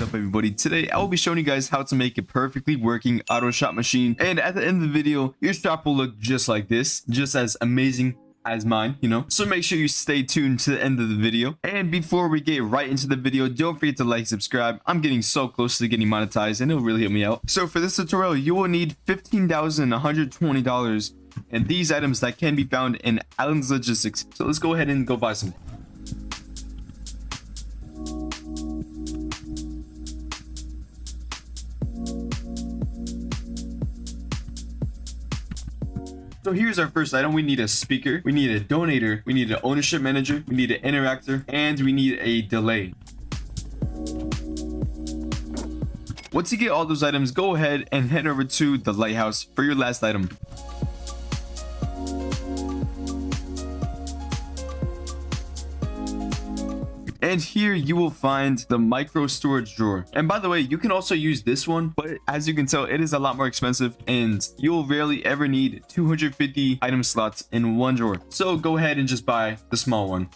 What's up, everybody? Today I will be showing you guys how to make a perfectly working Autoshop machine, and at the end of the video your shop will look just like this, just as amazing as mine, so make sure you stay tuned to the end of the video. And before we get right into the video, don't forget to like, subscribe. I'm getting so close to getting monetized and it'll really help me out. So for this tutorial you will need $15,120 and these items that can be found in Oaklands Logistics. So let's go ahead and go buy some. So here's our first item. We need a speaker, we need a donator, we need an ownership manager, we need an interactor, and we need a delay. Once you get all those items, go ahead and head over to the lighthouse for your last item. And here you will find the micro storage drawer. And by the way, you can also use this one, but as you can tell, it is a lot more expensive and you'll rarely ever need 250 item slots in one drawer. So go ahead and just buy the small one.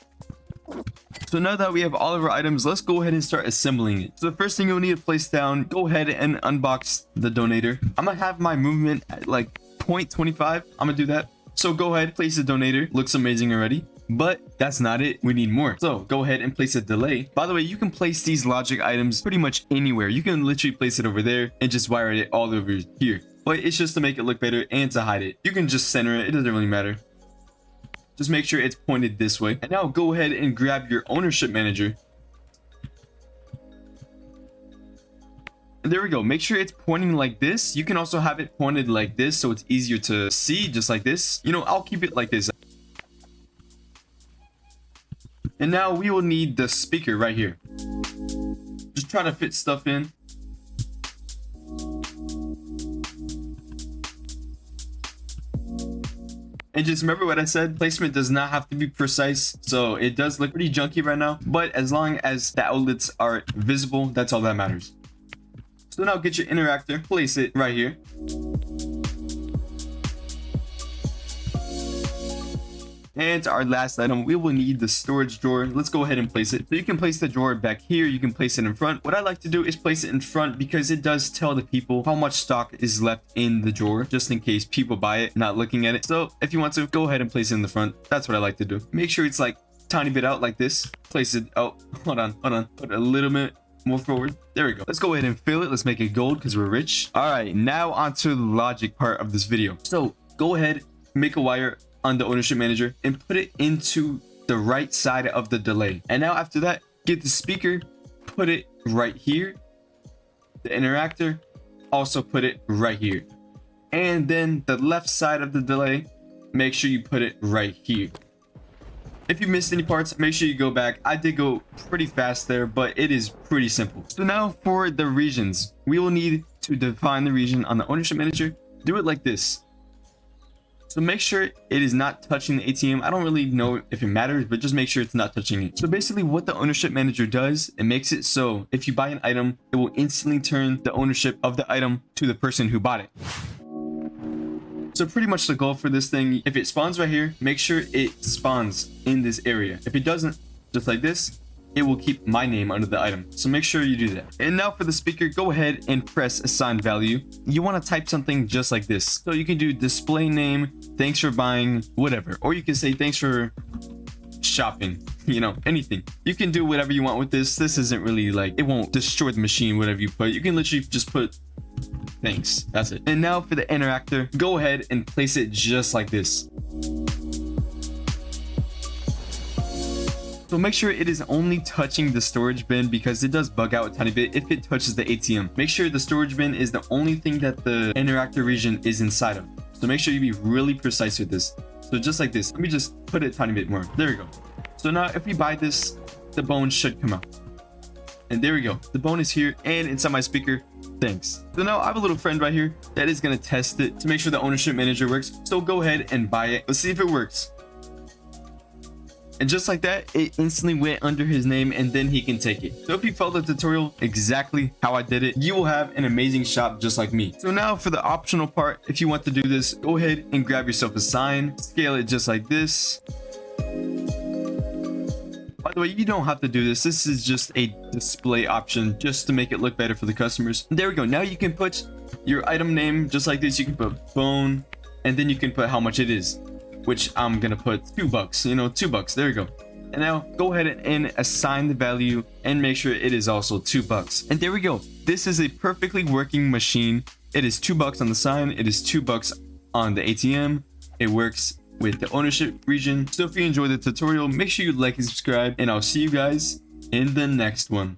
So now that we have all of our items, let's go ahead and start assembling it. So the first thing you'll need to place down, go ahead and unbox the donator. I'm gonna have my movement at like 0.25. I'm gonna do that. So go ahead, place the donator. Looks amazing already. But that's not it, we need more. So go ahead and place a delay. By the way, you can place these logic items pretty much anywhere. You can literally place it over there and just wire it all over here. But it's just to make it look better and to hide it. You can just center it, it doesn't really matter. Just make sure it's pointed this way. And now go ahead and grab your ownership manager. And there we go. Make sure it's pointing like this. You can also have it pointed like this so it's easier to see, just like this. I'll keep it like this. And now we will need the speaker right here. Just try to fit stuff in. And just remember what I said, placement does not have to be precise. So it does look pretty junky right now, but as long as the outlets are visible, that's all that matters. So now get your interactor, place it right here. And our last item, we will need the storage drawer. Let's go ahead and place it. So you can place the drawer back here. You can place it in front. What I like to do is place it in front because it does tell the people how much stock is left in the drawer, just in case people buy it, not looking at it. So if you want to, go ahead and place it in the front. That's what I like to do. Make sure it's like tiny bit out like this. Place it. Oh, hold on. Put a little bit more forward. There we go. Let's go ahead and fill it. Let's make it gold because we're rich. All right, now onto the logic part of this video. So go ahead, make a wire on the ownership manager and put it into the right side of the delay. And now after that, get the speaker, put it right here. The interactor, also put it right here. And then the left side of the delay, make sure you put it right here. If you missed any parts, make sure you go back. I did go pretty fast there, but it is pretty simple. So now for the regions, we will need to define the region on the ownership manager. Do it like this. So make sure it is not touching the ATM. I don't really know if it matters, but just make sure it's not touching it. So basically what the ownership manager does, it makes it so if you buy an item, it will instantly turn the ownership of the item to the person who bought it. So pretty much the goal for this thing, if it spawns right here, make sure it spawns in this area. If it doesn't, just like this, it will keep my name under the item. So make sure you do that. And now for the speaker, go ahead and press assign value. You want to type something just like this. So you can do display name, thanks for buying, whatever. Or you can say thanks for shopping, anything. You can do whatever you want with this. This isn't really like, it won't destroy the machine, whatever you put. You can literally just put thanks. That's it. And now for the interactor, go ahead and place it just like this. So make sure it is only touching the storage bin because it does bug out a tiny bit if it touches the ATM. Make sure the storage bin is the only thing that the interactor region is inside of. So make sure you be really precise with this. So just like this, let me just put it a tiny bit more. There we go. So now if we buy this, the bone should come out. And there we go. The bone is here and inside my speaker. Thanks. So now I have a little friend right here that is going to test it to make sure the ownership manager works. So go ahead and buy it. Let's see if it works. And just like that, it instantly went under his name and then he can take it. So if you followed the tutorial exactly how I did it, you will have an amazing shop just like me. So now for the optional part, if you want to do this, go ahead and grab yourself a sign, scale it just like this. the way, you don't have to do this. This is just a display option just to make it look better for the customers. There we go. Now you can put your item name just like this. You can put phone, and then you can put how much it is, which I'm gonna put $2. You know, $2. There you go. And now go ahead and assign the value and make sure it is also $2. And there we go. This is a perfectly working machine. It is $2 on the sign. It is $2 on the ATM. It works with the ownership region. So if you enjoyed the tutorial, make sure you like and subscribe, and I'll see you guys in the next one.